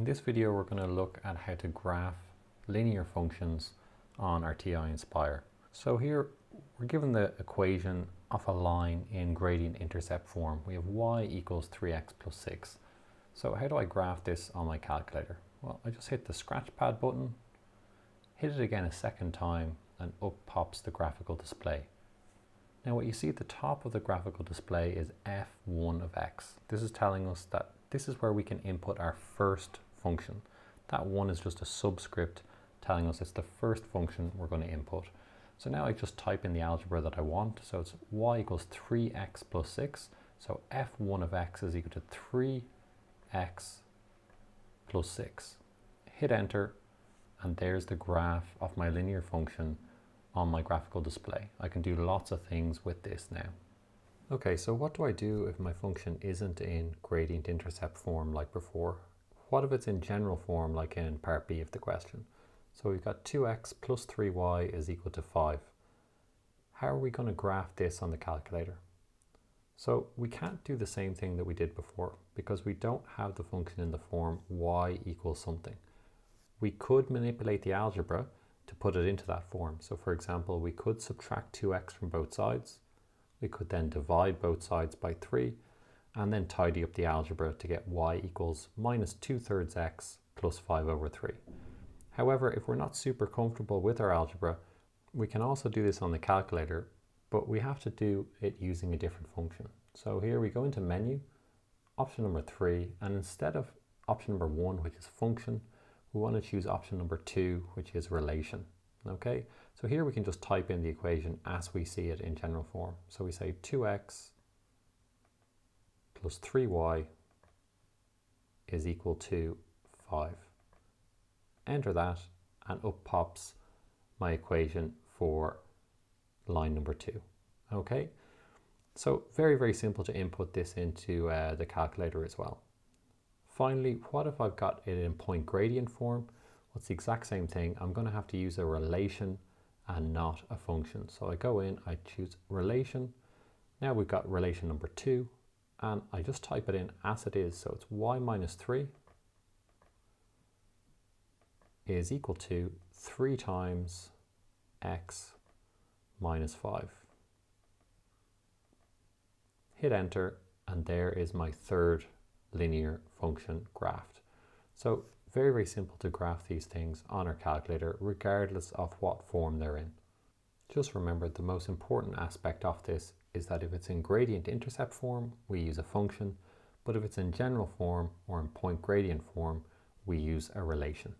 In this video, we're going to look at how to graph linear functions on our TI Nspire. So here we're given the equation of a line in gradient intercept form. We have y equals 3x plus 6. So how do I graph this on my calculator? Well, I just hit the scratch pad button, hit it again a second time, and up pops the graphical display. Now what you see at the top of the graphical display is f1 of x. This is telling us that this is where we can input our first function. That one is just a subscript telling us it's the first function we're going to input. So now I just type in the algebra that I want. So it's y equals 3x plus 6. So f1 of x is equal to 3x plus 6. Hit enter, and there's the graph of my linear function on my graphical display. I can do lots of things with this now. Okay, so what do I do if my function isn't in gradient intercept form like before? What if it's in general form like in part B of the question? So we've got 2x plus 3y is equal to 5. How are we going to graph this on the calculator? So we can't do the same thing that we did before because we don't have the function in the form y equals something. We could manipulate the algebra to put it into that form. So for example, we could subtract 2x from both sides. We could then divide both sides by 3 and then tidy up the algebra to get y equals minus 2/3 x plus 5 over 3. However, if we're not super comfortable with our algebra, we can also do this on the calculator, but we have to do it using a different function. So here we go into menu, option number 3, and instead of option number 1, which is function, we want to choose option number 2, which is relation. Okay, so here we can just type in the equation as we see it in general form. So we say 2x plus 3y is equal to 5. Enter that, and up pops my equation for line number 2. Okay, so very simple to input this into the calculator as well. Finally, what if I've got it in point gradient form? Well, it's the exact same thing. I'm going to have to use a relation and not a function. So I go in, I choose relation. Now we've got relation number 2, and I just type it in as it is. So it's y minus 3 is equal to 3 times x minus 5. Hit enter, and there is my third linear function graphed. So very simple to graph these things on our calculator regardless of what form they're in. Just remember, the most important aspect of this is that if it's in gradient intercept form, we use a function, but if it's in general form or in point gradient form, we use a relation.